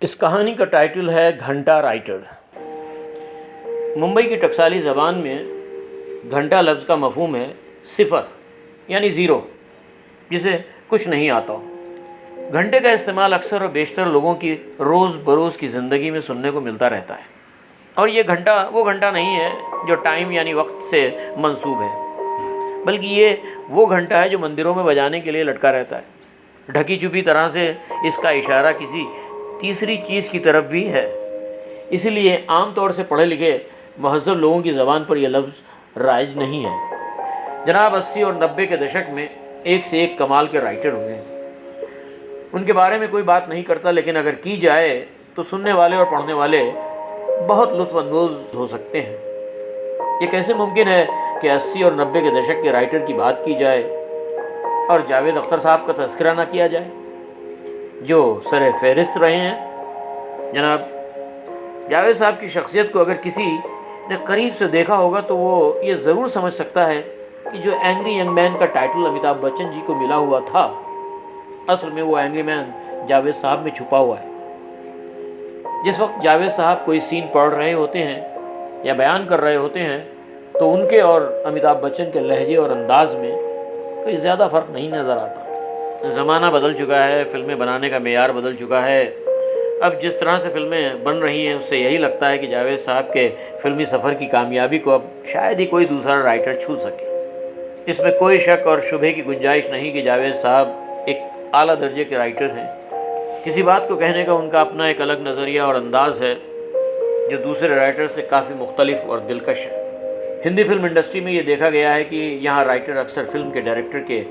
इस कहानी का टाइटल है घंटा राइटर। मुंबई की टकसाली ज़बान में घंटा लफ्ज़ का मफ़हूम है सिफ़र यानी ज़ीरो, जिसे कुछ नहीं आता हो। घंटे का इस्तेमाल अक्सर और बेशतर लोगों की रोज़ बरोज़ की ज़िंदगी में सुनने को मिलता रहता है। और ये घंटा वो घंटा नहीं है जो टाइम यानी वक्त से मंसूब है, बल्कि ये वो घंटा है जो मंदिरों में बजाने के लिए लटका रहता है। ढकी छुपी तरह से इसका इशारा किसी तीसरी चीज़ की तरफ भी है। इसीलिए आम तौर से पढ़े लिखे महज़ब लोगों की ज़बान पर यह लफ्ज़ राइज नहीं है। जनाब 80 और 90 के दशक में एक से एक कमाल के राइटर हुए हैं। उनके बारे में कोई बात नहीं करता, लेकिन अगर की जाए तो सुनने वाले और पढ़ने वाले बहुत लुत्फ़अंदोज़ हो सकते हैं। ये कैसे मुमकिन है कि 80 और 90 के दशक के राइटर की बात की जाए और जावेद अख्तर साहब का तज़किरा ना किया जाए, जो सरे फहरिस्त रहे हैं। जनाब जावेद साहब की शख्सियत को अगर किसी ने करीब से देखा होगा तो वो ये ज़रूर समझ सकता है कि जो एंग्री यंग मैन का टाइटल अमिताभ बच्चन जी को मिला हुआ था, असल में वो एंग्री मैन जावेद साहब में छुपा हुआ है। जिस वक्त जावेद साहब कोई सीन पढ़ रहे होते हैं या बयान कर रहे होते हैं तो उनके और अमिताभ बच्चन के लहजे और अंदाज में कोई ज़्यादा फ़र्क नहीं नज़र आता। ज़माना बदल चुका है, फ़िल्में बनाने का मेयार बदल चुका है। अब जिस तरह से फ़िल्में बन रही हैं उससे यही लगता है कि जावेद साहब के फ़िल्मी सफ़र की कामयाबी को अब शायद ही कोई दूसरा राइटर छू सके। इसमें कोई शक और शुबे की गुंजाइश नहीं कि जावेद साहब एक आला दर्जे के राइटर हैं। किसी बात को कहने का उनका अपना एक अलग नज़रिया और अंदाज़ है जो दूसरे राइटर से काफ़ी मुख्तलिफ और दिलकश है। हिंदी फिल्म इंडस्ट्री में ये देखा गया है कि यहाँ राइटर अक्सर फिल्म के डायरेक्टर के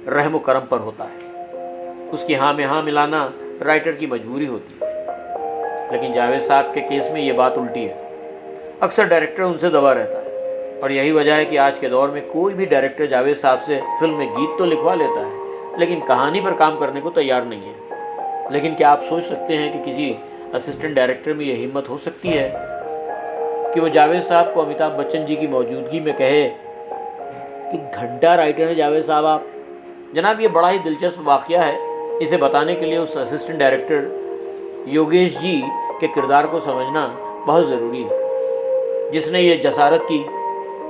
रहम करम पर होता है। उसकी हाँ में हाँ मिलाना राइटर की मजबूरी होती है। लेकिन जावेद साहब के केस में ये बात उल्टी है। अक्सर डायरेक्टर उनसे दबा रहता है और यही वजह है कि आज के दौर में कोई भी डायरेक्टर जावेद साहब से फिल्म में गीत तो लिखवा लेता है, लेकिन कहानी पर काम करने को तैयार नहीं है। लेकिन क्या आप सोच सकते हैं कि किसी असिस्टेंट डायरेक्टर में यह हिम्मत हो सकती है कि वो जावेद साहब को अमिताभ बच्चन जी की मौजूदगी में कहे कि घंटा राइटर है जावेद साहब आप? जनाब ये बड़ा ही दिलचस्प वाक़या है। इसे बताने के लिए उस असिस्टेंट डायरेक्टर योगेश जी के किरदार को समझना बहुत ज़रूरी है, जिसने ये जसारत की।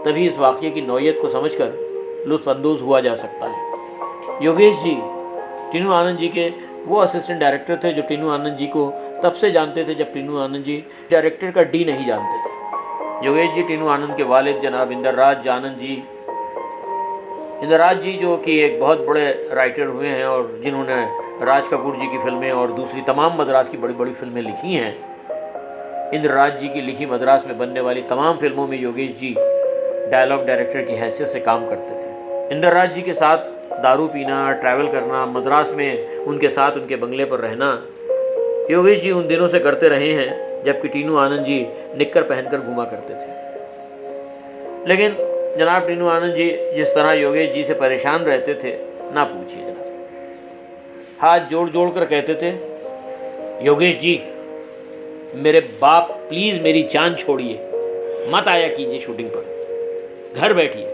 तभी इस वाक़ये की नौइयत को समझकर लुत्फ़अंदोज़ हुआ जा सकता है। योगेश जी टीनू आनंद जी के वो असिस्टेंट डायरेक्टर थे जो टीनू आनंद जी को तब से जानते थे जब टीनू आनंद जी डायरेक्टर का डी नहीं जानते थे। योगेश जी टीनू आनंद के वालिद जनाब इंदरराज आनंद जी, इंदरराज जी जो कि एक बहुत बड़े राइटर हुए हैं और जिन्होंने राज कपूर जी की फिल्में और दूसरी तमाम मद्रास की बड़ी बड़ी फिल्में लिखी हैं। इंदरराज जी की लिखी मद्रास में बनने वाली तमाम फिल्मों में योगेश जी डायलॉग डायरेक्टर की हैसियत से काम करते थे। इंदरराज जी के साथ दारू पीना, ट्रैवल करना, मद्रास में उनके साथ उनके बंगले पर रहना योगेश जी उन दिनों से करते रहे हैं जबकि टीनू आनंद जी निक्कर पहनकर घुमा करते थे। लेकिन जनाब टीनू आनंद जी जिस तरह योगेश जी से परेशान रहते थे ना पूछिए जनाब। हाथ जोड़ जोड़ कर कहते थे, योगेश जी मेरे बाप प्लीज़ मेरी जान छोड़िए, मत आया कीजिए शूटिंग पर, घर बैठिए,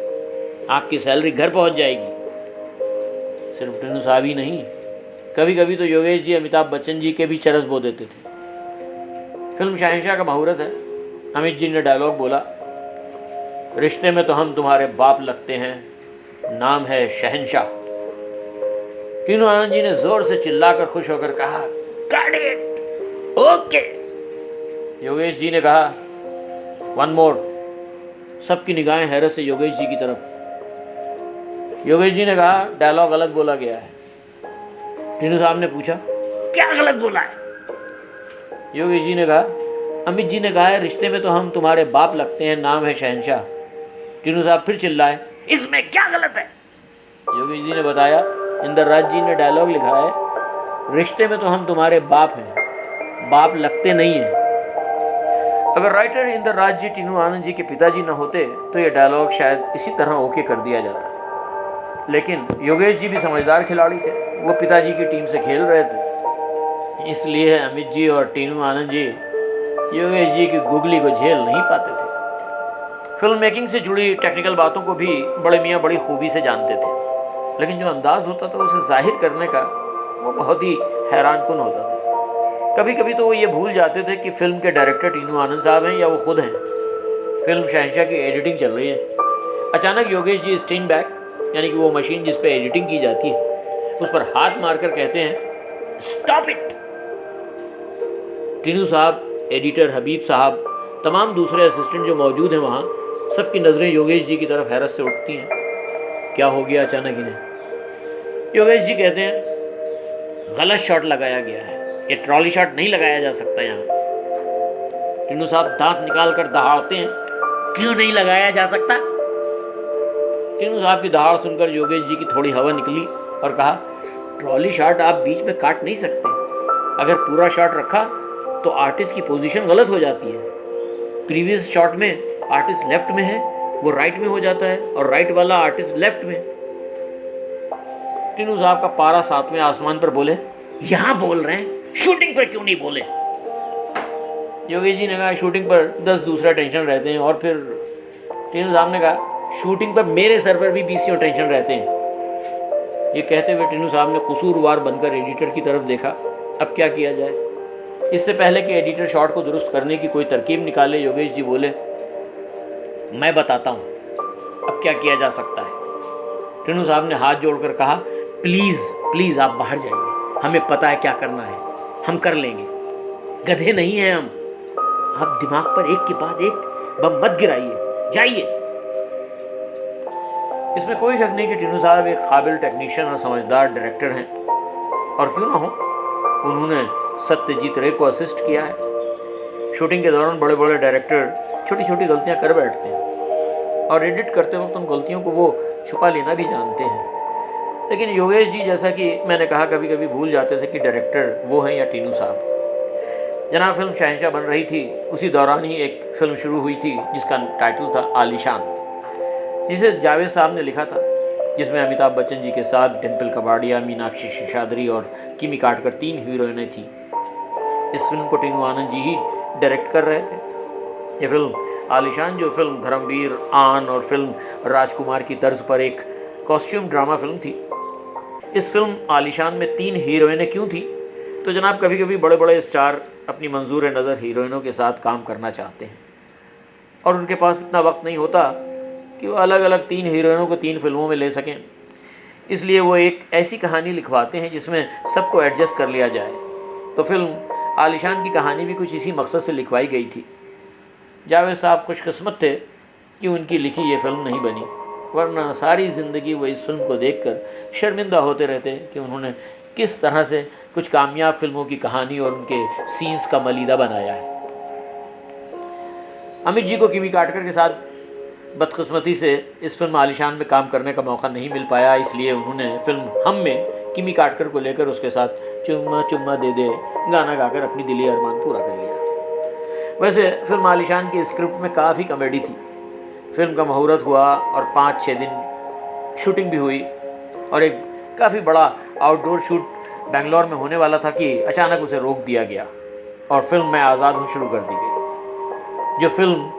आपकी सैलरी घर पहुंच जाएगी। सिर्फ टीनू साहब ही नहीं, कभी कभी तो योगेश जी अमिताभ बच्चन जी के भी चरस बो देते थे। फिल्म शहंशाह का मुहूर्त है, अमित जी ने डायलॉग बोला, रिश्ते में तो हम तुम्हारे बाप लगते हैं, नाम है शहंशाह। टीनू आनंद जी ने जोर से चिल्लाकर खुश होकर कहा, got it, okay. Yogesh ji ने कहा, वन मोर। सबकी निगाहें हैरत से योगेश जी की तरफ। योगेश जी ने कहा, डायलॉग गलत बोला गया है। टीनू साहब ने पूछा, क्या गलत बोला है? योगेश जी ने कहा, अमित जी ने कहा है रिश्ते में तो हम तुम्हारे बाप लगते हैं, नाम है शहंशाह। टीनू साहब फिर चिल्लाए, इसमें क्या गलत है? योगेश जी ने बताया, इंदरराज जी ने डायलॉग लिखा है, रिश्ते में तो हम तुम्हारे बाप हैं, बाप लगते नहीं हैं। अगर राइटर इंदरराज जी टीनू आनंद जी के पिताजी न होते तो ये डायलॉग शायद इसी तरह ओके कर दिया जाता। लेकिन योगेश जी भी समझदार खिलाड़ी थे, वो पिताजी की टीम से खेल रहे थे। इसलिए अमित जी और टीनू आनंद जी योगेश जी की गुगली को झेल नहीं पाते थे। फिल्म मेकिंग से जुड़ी टेक्निकल बातों को भी बड़े मियाँ बड़ी खूबी से जानते थे, लेकिन जो अंदाज़ होता था उसे जाहिर करने का वो बहुत ही हैरान कुन होता था। कभी कभी तो वो ये भूल जाते थे कि फ़िल्म के डायरेक्टर टीनू आनंद साहब हैं या वो खुद हैं। फिल्म शहंशाह की एडिटिंग चल रही है। अचानक योगेश जी स्टेन बैक, यानी कि वो मशीन जिस पे एडिटिंग की जाती है, उस पर हाथ मारकर कहते हैं, स्टॉप इट। टीनू साहब, एडिटर हबीब साहब, तमाम दूसरे असिस्टेंट जो मौजूद हैं वहाँ, सबकी नज़रें योगेश जी की तरफ हैरत से उठती हैं। क्या हो गया अचानक इन्हें? योगेश जी कहते हैं, गलत शॉट लगाया गया है, ये ट्रॉली शॉट नहीं लगाया जा सकता यहाँ। टीनू साहब दांत निकाल कर दहाड़ते हैं, क्यों नहीं लगाया जा सकता? टीनू साहब की दहाड़ सुनकर योगेश जी की थोड़ी हवा निकली और कहा, ट्रॉली शॉट आप बीच में काट नहीं सकते। अगर पूरा शॉट रखा तो आर्टिस्ट की पोजीशन गलत हो जाती है। प्रीवियस शॉट में आर्टिस्ट लेफ्ट में है, वो राइट में हो जाता है, और राइट वाला आर्टिस्ट लेफ्ट में। टीनू साहब का पारा 7वें आसमान पर बोले, यहाँ बोल रहे हैं, शूटिंग पर क्यों नहीं बोले? योगेश जी ने कहा, शूटिंग पर 10 दूसरा टेंशन रहते हैं। और फिर टीनू साहब ने कहा, शूटिंग पर मेरे सर पर भी 20 टेंशन रहते हैं। ये कहते हुए टीनू साहब ने कसूरवार बनकर एडिटर की तरफ देखा। अब क्या किया जाए? इससे पहले कि एडिटर शॉट को दुरुस्त करने की कोई तरकीब निकाले, योगेश जी बोले, मैं बताता हूँ अब क्या किया जा सकता है। टीनू साहब ने हाथ जोड़कर कहा, प्लीज़ प्लीज़ आप बाहर जाइए, हमें पता है क्या करना है, हम कर लेंगे, गधे नहीं हैं हम। आप दिमाग पर एक के बाद एक बम मत गिराइए, जाइए। इसमें कोई शक नहीं कि टीनू साहब एक काबिल टेक्नीशियन और समझदार डायरेक्टर हैं, और क्यों ना हो, उन्होंने सत्यजीत रे को असिस्ट किया है। शूटिंग के दौरान बड़े बड़े डायरेक्टर छोटी छोटी गलतियां कर बैठते हैं, और एडिट करते वक्त उन गलतियों को वो छुपा लेना भी जानते हैं। लेकिन योगेश जी, जैसा कि मैंने कहा, कभी कभी भूल जाते थे कि डायरेक्टर वो हैं या टीनू साहब। जनाब, फिल्म शहंशाह बन रही थी, उसी दौरान ही एक फिल्म शुरू हुई थी जिसका टाइटल था आलीशान, जिसे जावेद साहब ने लिखा था, जिसमें अमिताभ बच्चन जी के साथ डिम्पल कपाड़िया, मीनाक्षी शेषाद्री और किमी काटकर 3 हीरोइनें थीं। इस फिल्म को टीनू आनंद जी ही डायरेक्ट कर रहे थे। ये फिल्म आलीशान, जो फिल्म धर्मवीर, आन और फिल्म राजकुमार की तर्ज पर एक कॉस्ट्यूम ड्रामा फिल्म थी। इस फिल्म आलीशान में 3 हीरोइनें क्यों थी? तो जनाब, कभी कभी बड़े बड़े स्टार अपनी मंजूर नज़र हीरोइनों के साथ काम करना चाहते हैं, और उनके पास इतना वक्त नहीं होता कि वो अलग अलग 3 हीरोइनों को 3 फिल्मों में ले सकें। इसलिए वो एक ऐसी कहानी लिखवाते हैं जिसमें सबको एडजस्ट कर लिया जाए। तो फिल्म आलीशान की कहानी भी कुछ इसी मकसद से लिखवाई गई थी। जावेद साहब खुशकिस्मत थे कि उनकी लिखी ये फिल्म नहीं बनी, वरना सारी ज़िंदगी वो इस फिल्म को देखकर शर्मिंदा होते रहते कि उन्होंने किस तरह से कुछ कामयाब फिल्मों की कहानी और उनके सीन्स का मलीदा बनाया है। अमित जी को किमी काटकर के साथ बदकिस्मती से इस फिल्म आलीशान में काम करने का मौका नहीं मिल पाया, इसलिए उन्होंने फिल्म हम में किमी काटकर को लेकर उसके साथ चुम्मा चुम्मा दे दे गाना गाकर अपनी दिली अरमान पूरा कर लिया। वैसे फिल्म आलीशान की स्क्रिप्ट में काफ़ी कॉमेडी थी। फिल्म का मुहूर्त हुआ और 5-6 दिन शूटिंग भी हुई, और एक काफ़ी बड़ा आउटडोर शूट बेंगलोर में होने वाला था कि अचानक उसे रोक दिया गया और फिल्म मैं आज़ाद हूँ शुरू कर दी गई, जो फिल्म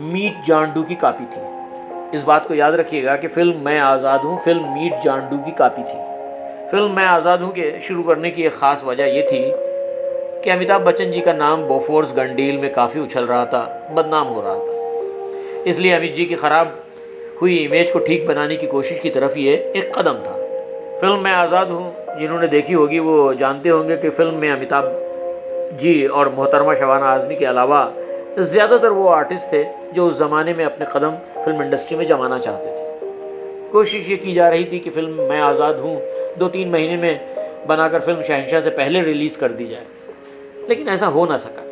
मीट जांडू की कॉपी थी। इस बात को याद रखिएगा कि फिल्म मैं आज़ाद हूँ फिल्म मीट जांडू की कॉपी थी। फिल्म मैं आज़ाद हूँ के शुरू करने की एक ख़ास वजह ये थी कि अमिताभ बच्चन जी का नाम बोफोर्स गन डील में काफ़ी उछल रहा था, बदनाम हो रहा था। इसलिए अमित जी की ख़राब हुई इमेज को ठीक बनाने की कोशिश की तरफ ये एक कदम था। फिल्म मैं आज़ाद हूँ जिन्होंने देखी होगी वो जानते होंगे कि फ़िल्म में अमिताभ जी और मोहतरमा शबाना आज़मी के अलावा ज़्यादातर वो आर्टिस्ट थे जो उस ज़माने में अपने कदम फिल्म इंडस्ट्री में जमाना चाहते थे। कोशिश ये की जा रही थी कि फ़िल्म मैं आज़ाद हूँ 2-3 महीने में बनाकर फिल्म शहंशाह से पहले रिलीज़ कर दी जाए, लेकिन ऐसा हो ना सका।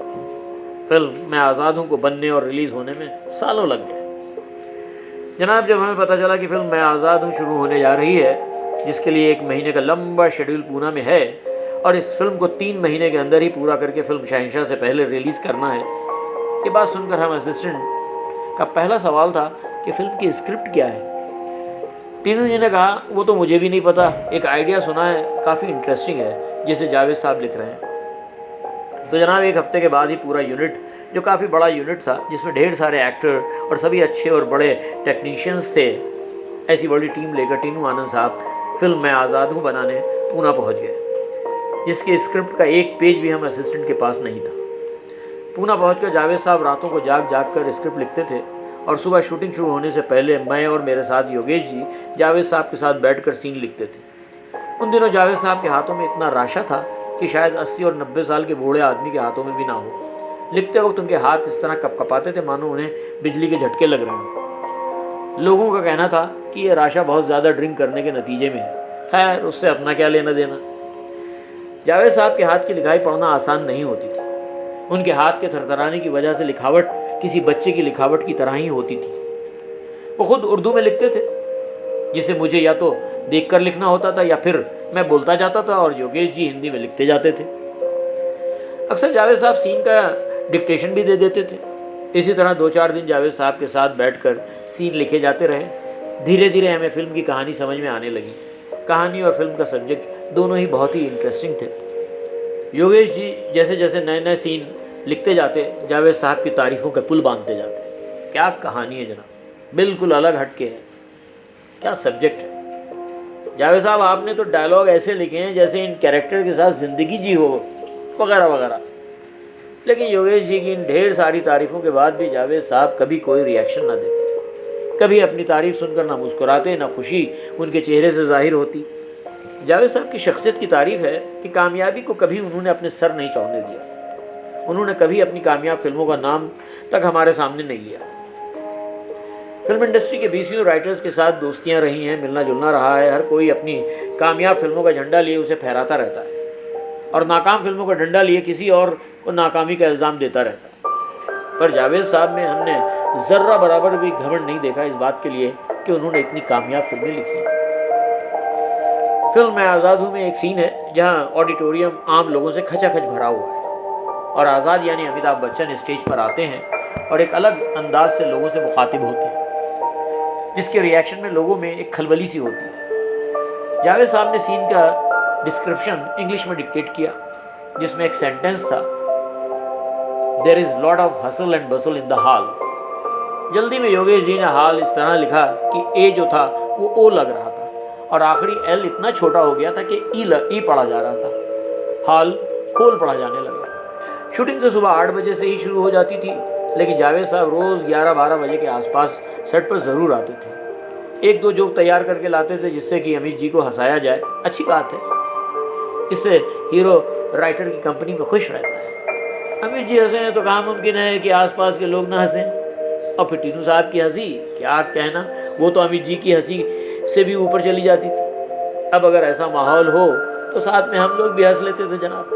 फिल्म मैं आज़ाद हूँ को बनने और रिलीज़ होने में सालों लग गए। जनाब, जब हमें पता चला कि फिल्म मैं आज़ाद हूँ शुरू होने जा रही है, जिसके लिए 1 महीने का लंबा शेड्यूल पूना में है, और इस फिल्म को 3 महीने के अंदर ही पूरा करके फिल्म शहंशाह से पहले रिलीज़ करना है, ये बात सुनकर हम असिस्टेंट का पहला सवाल था कि फ़िल्म की स्क्रिप्ट क्या है। टीनू जी ने कहा, वो तो मुझे भी नहीं पता, एक आइडिया सुना है, काफ़ी इंटरेस्टिंग है, जिसे जावेद साहब लिख रहे हैं। तो जनाब, 1 हफ्ते के बाद ही पूरा यूनिट, जो काफ़ी बड़ा यूनिट था, जिसमें ढेर सारे एक्टर और सभी अच्छे और बड़े टेक्नीशियंस थे, ऐसी बड़ी टीम लेकर टीनू आनंद साहब फिल्म मैं आज़ाद हूँ बनाने पूना पहुँच गए, जिसके स्क्रिप्ट का एक पेज भी हम असिस्टेंट के पास नहीं था। पूना पहुंचकर जावेद साहब रातों को जाग जाग कर स्क्रिप्ट लिखते थे और सुबह शूटिंग शुरू होने से पहले मैं और मेरे साथ योगेश जी जावेद साहब के साथ बैठकर सीन लिखते थे। उन दिनों जावेद साहब के हाथों में इतना राशा था कि शायद 80 और 90 साल के बूढ़े आदमी के हाथों में भी ना हो। लिखते वक्त उनके हाथ इस तरह कपकपाते थे मानो उन्हें बिजली के झटके लग रहे हों। लोगों का कहना था कि यह राशा बहुत ज़्यादा ड्रिंक करने के नतीजे में है। खैर, उससे अपना क्या लेना देना। जावेद साहब के हाथ की लिखाई पढ़ना आसान नहीं होती थी। उनके हाथ के थरथराने की वजह से लिखावट किसी बच्चे की लिखावट की तरह ही होती थी। वो खुद उर्दू में लिखते थे, जिसे मुझे या तो देखकर लिखना होता था या फिर मैं बोलता जाता था और योगेश जी हिंदी में लिखते जाते थे। अक्सर जावेद साहब सीन का डिक्टेशन भी दे देते थे। इसी तरह 2-4 दिन जावेद साहब के साथ बैठकर सीन लिखे जाते रहे। धीरे धीरे हमें फिल्म की कहानी समझ में आने लगी। कहानी और फिल्म का सब्जेक्ट दोनों ही बहुत ही इंटरेस्टिंग थे। योगेश जी जैसे जैसे नए नए सीन लिखते जाते, जावेद साहब की तारीफ़ों के पुल बांधते जाते। क्या कहानी है जनाब, बिल्कुल अलग हटके है। क्या सब्जेक्ट है। जावेद साहब, आपने तो डायलॉग ऐसे लिखे हैं जैसे इन कैरेक्टर के साथ ज़िंदगी जी हो, वगैरह वगैरह। लेकिन योगेश जी की इन ढेर सारी तारीफ़ों के बाद भी जावेद साहब कभी कोई रिएक्शन ना देते। कभी अपनी तारीफ़ सुनकर ना मुस्कुराते, ना खुशी उनके चेहरे से जाहिर होती। जावेद साहब की शख्सियत की तारीफ़ है कि कामयाबी को कभी उन्होंने अपने सर नहीं चढ़ने दिया। उन्होंने कभी अपनी कामयाब फिल्मों का नाम तक हमारे सामने नहीं लिया। फिल्म इंडस्ट्री के 20 राइटर्स के साथ दोस्तियां रही हैं, मिलना जुलना रहा है। हर कोई अपनी कामयाब फिल्मों का झंडा लिए उसे फहराता रहता है और नाकाम फिल्मों का डंडा लिए किसी और को नाकामी का इल्ज़ाम देता रहता है। पर जावेद साहब में हमने ज़र्रा बराबर भी घमंड नहीं देखा इस बात के लिए कि उन्होंने इतनी कामयाब फिल्में लिखी। फिल्म मैं आज़ाद हूँ में एक सीन है जहाँ ऑडिटोरियम आम लोगों से खचाखच भरा हुआ है और आज़ाद यानी अमिताभ बच्चन स्टेज पर आते हैं और एक अलग अंदाज से लोगों से मुखातिब होते हैं, जिसके रिएक्शन में लोगों में एक खलबली सी होती है। जावेद साहब ने सीन का डिस्क्रिप्शन इंग्लिश में डिक्टेट किया, जिसमें एक सेंटेंस था, there is lot of hustle and bustle in the hall. जल्दी में योगेश जी ने हाल इस तरह लिखा कि ए जो था वो ओ लग रहा था और आखिरी एल इतना छोटा हो गया था कि ई पढ़ा जा रहा था। हॉल होल पढ़ा जाने लगा। शूटिंग तो सुबह 8 बजे से ही शुरू हो जाती थी, लेकिन जावेद साहब रोज़ 11-12 बजे के आसपास सेट पर ज़रूर आते थे। 1-2 जोक तैयार करके लाते थे जिससे कि अमित जी को हंसाया जाए। अच्छी बात है, इससे हीरो राइटर की कंपनी में खुश रहता है। अमित जी हंसे हैं तो कहाँ मुमकिन है कि आसपास के लोग ना हंसें। और फिर टीनू साहब की हंसी क्या कहना, वो तो अमित जी की हंसी से भी ऊपर चली जाती थी। अब अगर ऐसा माहौल हो तो साथ में हम लोग भी हंस लेते थे जनाब।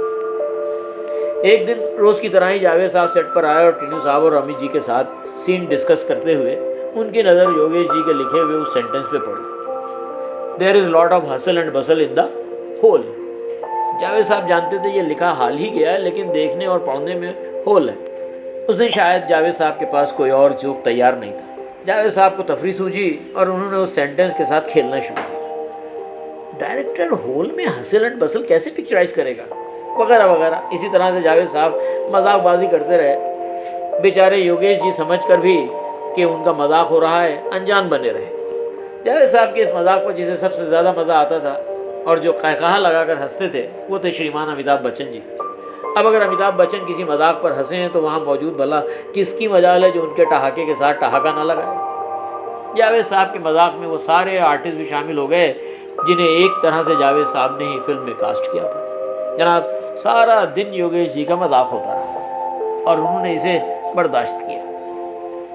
एक दिन रोज़ की तरह ही जावेद साहब सेट पर आए और टीनू साहब और अमित जी के साथ सीन डिस्कस करते हुए उनकी नज़र योगेश जी के लिखे हुए उस सेंटेंस पे पड़ी, there is lot of hustle and bustle in the hall. Javed sahab जानते थे ये लिखा हाल ही गया है, लेकिन देखने और पढ़ने में होल है। उस दिन शायद जावेद साहब के पास कोई और जोक तैयार नहीं था। जावेद साहब को तफरी सूझी और उन्होंने उस सेंटेंस के साथ खेलना शुरू किया। डायरेक्टर होल में हसल एंड बसल कैसे पिक्चराइज करेगा, वगैरह वगैरह। इसी तरह से जावेद साहब मजाकबाजी करते रहे। बेचारे योगेश जी समझकर भी कि उनका मजाक हो रहा है अनजान बने रहे। जावेद साहब के इस मजाक पर जिसे सबसे ज़्यादा मज़ा आता था और जो कहकहा लगाकर हंसते थे वो थे श्रीमान अमिताभ बच्चन जी। अब अगर अमिताभ बच्चन किसी मजाक पर हंसे हैं तो वहाँ मौजूद भला किसकी मजाल है जो उनके ठहाके के साथ ठहाका ना लगाए। जावेद साहब के मजाक में वो सारे आर्टिस्ट भी शामिल हो गए जिन्हें एक तरह से जावेद साहब ने ही फिल्म में कास्ट किया था। जनाब, सारा दिन योगेश जी का मजाक होता रहा और उन्होंने इसे बर्दाश्त किया।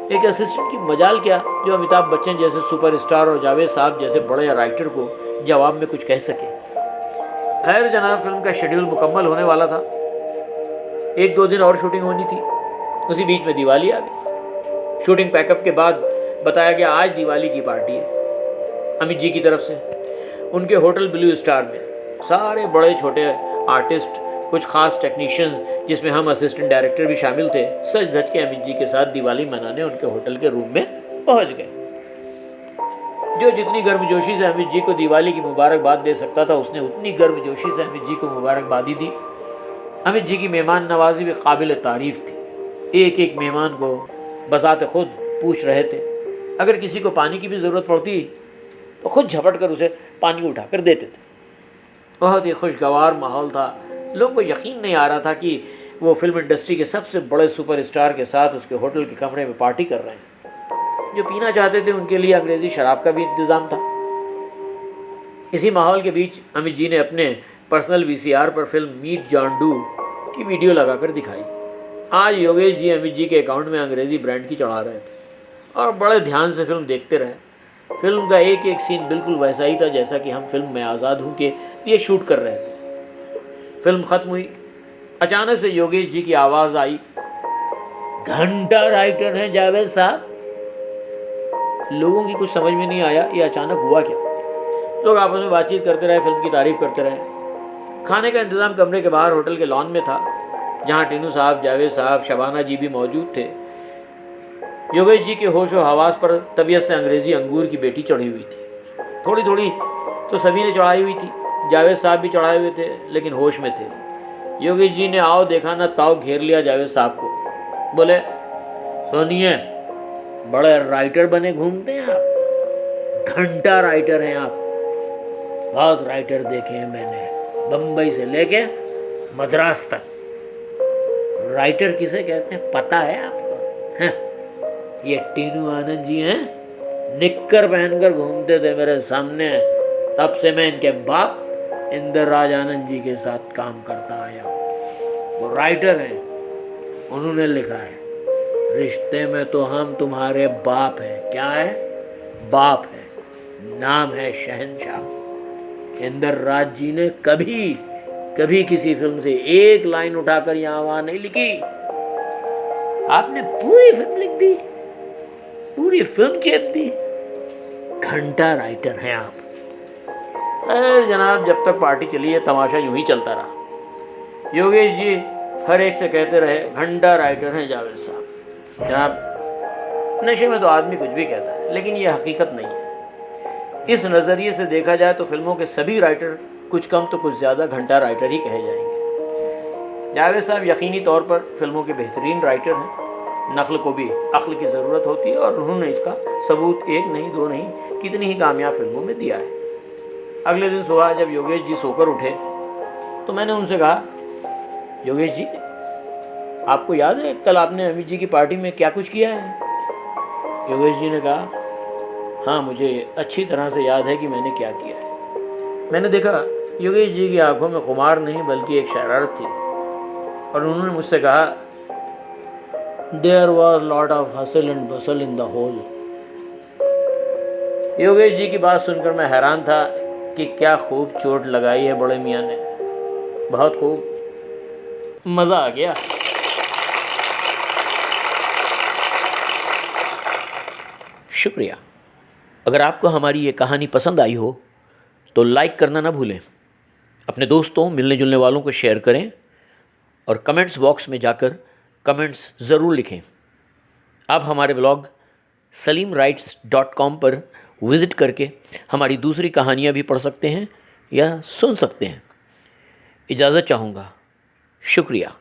एक असिस्टेंट की मजाल क्या जो अमिताभ बच्चन जैसे सुपरस्टार और जावेद साहब जैसे बड़े राइटर को जवाब में कुछ कह सके। खैर जनाब, फिल्म का शेड्यूल मुकम्मल होने वाला था। 1-2 दिन और शूटिंग होनी थी। उसी बीच में दिवाली आ गई। शूटिंग पैकअप के बाद बताया गया आज दिवाली की पार्टी है अमित जी की तरफ से। उनके होटल ब्लू स्टार में सारे बड़े छोटे आर्टिस्ट, कुछ खास टेक्नीशियंस जिसमें हम असिस्टेंट डायरेक्टर भी शामिल थे, सज धज के अमित जी के साथ दिवाली मनाने उनके होटल के रूम में पहुंच गए। जो जितनी गर्मजोशी से अमित जी को दिवाली की मुबारकबाद दे सकता था उसने उतनी गर्मजोशी से अमित जी को मुबारकबादी दी। अमित जी की मेहमान नवाजी भी काबिल तारीफ़ थी। एक एक मेहमान को बज़ात खुद पूछ रहे थे। अगर किसी को पानी की भी ज़रूरत पड़ती तो खुद झपट कर उसे पानी उठा कर देते थे। बहुत ही खुशगवार माहौल था। लोगों को यकीन नहीं आ रहा था कि वो फिल्म इंडस्ट्री के सबसे बड़े सुपरस्टार के साथ उसके होटल के कमरे में पार्टी कर रहे हैं। जो पीना चाहते थे उनके लिए अंग्रेज़ी शराब का भी इंतज़ाम था। इसी माहौल के बीच अमित जी ने अपने पर्सनल वीसीआर पर फिल्म मीट जॉन डू की वीडियो लगाकर दिखाई। आज योगेश जी अमित जी के अकाउंट में अंग्रेज़ी ब्रांड की चढ़ा रहे थे और बड़े ध्यान से फिल्म देखते रहे। फिल्म का एक एक सीन बिल्कुल वैसा ही था जैसा कि हम फिल्म में आज़ाद हूँ के लिए शूट कर रहे थे। फिल्म ख़त्म हुई, अचानक से योगेश जी की आवाज़ आई, घंटा राइटर हैं जावेद साहब। लोगों की कुछ समझ में नहीं आया ये अचानक हुआ क्या। लोग आपस में बातचीत करते रहे, फिल्म की तारीफ़ करते रहे। खाने का इंतज़ाम कमरे के बाहर होटल के लॉन में था, जहाँ टीनू साहब, जावेद साहब, शबाना जी भी मौजूद थे। योगेश जी के होश व हवास पर तबीयत से अंग्रेज़ी अंगूर की बेटी चढ़ी हुई थी। थोड़ी थोड़ी तो सभी ने चढ़ाई हुई थी। जावेद साहब भी चढ़ाए हुए थे लेकिन होश में थे। योगेश जी ने आओ देखा ना ताव घेर लिया जावेद साहब को। बोले, सुनिए, बड़े राइटर बने घूमते हैं आप, घंटा राइटर हैं आप। बहुत राइटर देखे हैं मैंने, बम्बई से लेके मद्रास तक। राइटर किसे कहते हैं पता है आपको? हाँ, ये टीनू आनंद जी हैं, निक्कर पहनकर घूमते थे मेरे सामने। तब से मैं इनके बाप इंदर राज आनंद जी के साथ काम करता आया हूँ। वो राइटर हैं, उन्होंने लिखा है, रिश्ते में तो हम तुम्हारे बाप हैं। क्या है? बाप है, नाम है शहंशाह। इंदर राज जी ने कभी किसी फिल्म से एक लाइन उठाकर यहाँ वहाँ नहीं लिखी। आपने पूरी फिल्म लिख दी, पूरी फिल्म चेप दी। घंटा राइटर हैं आप। अरे जनाब, जब तक पार्टी चली है तमाशा यूं ही चलता रहा। योगेश जी हर एक से कहते रहे, घंटा राइटर हैं जावेद साहब। जनाब, नशे में तो आदमी कुछ भी कहता है, लेकिन ये हकीकत नहीं है। इस नज़रिए से देखा जाए तो फिल्मों के सभी राइटर कुछ कम तो कुछ ज़्यादा घंटा राइटर ही कहे जाएंगे। जावेद साहब यकीनी तौर पर फिल्मों के बेहतरीन राइटर हैं। नकल को भी अक्ल की ज़रूरत होती है और उन्होंने इसका सबूत एक नहीं, दो नहीं, कितनी ही कामयाब फिल्मों में दिया है। अगले दिन सुबह जब योगेश जी सोकर उठे तो मैंने उनसे कहा, योगेश जी, आपको याद है कल आपने अमित जी की पार्टी में क्या कुछ किया है? योगेश जी ने कहा, हाँ, मुझे अच्छी तरह से याद है कि मैंने क्या किया है। मैंने देखा योगेश जी की आंखों में खुमार नहीं बल्कि एक शरारत थी और उन्होंने मुझसे कहा, there was lot of hustle and bustle in the whole. Yogesh ji की बात सुनकर मैं हैरान था कि क्या खूब चोट लगाई है बड़े मियाँ ने। बहुत खूब, मज़ा आ गया। शुक्रिया। अगर आपको हमारी ये कहानी पसंद आई हो तो लाइक करना ना भूलें, अपने दोस्तों, मिलने जुलने वालों को शेयर करें और कमेंट्स बॉक्स में जाकर कमेंट्स ज़रूर लिखें। आप हमारे ब्लॉग salimwrites.com पर विज़िट करके हमारी दूसरी कहानियाँ भी पढ़ सकते हैं या सुन सकते हैं। इजाज़त चाहूँगा। शुक्रिया।